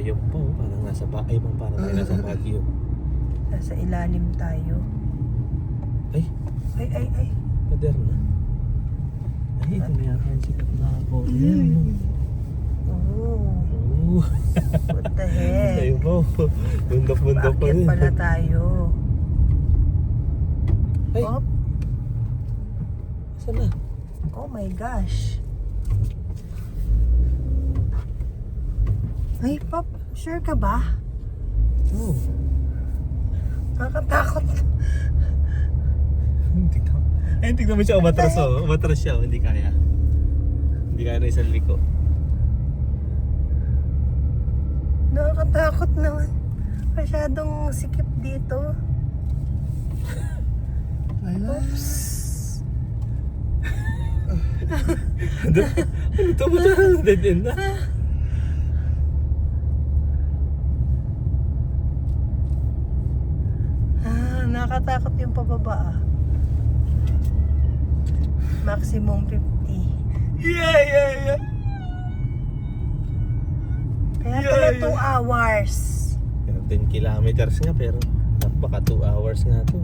Ayun po, parang nasa Baguio. Parang tayo nasa Baguio. Nasa ilalim tayo. Ay, Ay. pader na. Ay, ito na yata yung sikat na ako. Ayan. Oh, what the heck? Ayun po, bundok-bundok pa Bakit rin. pala tayo? Ay, Oh, saan na? oh my gosh. Ay, Pop, sure ka ba? Oh, Nakakatakot. tignan mo siya, umatras oh. Umatras siya, oh. Hindi kaya. Hindi kaya na isang liko. Nakakatakot naman. Masyadong sikip dito. Oops. Ano ito mo dyan? Dead end na. Nakakatakot yung pababa. Maximum 50. Yeah. Kaya pala 2 hours. 10 kilometers nga pero baka 2 hours nga to.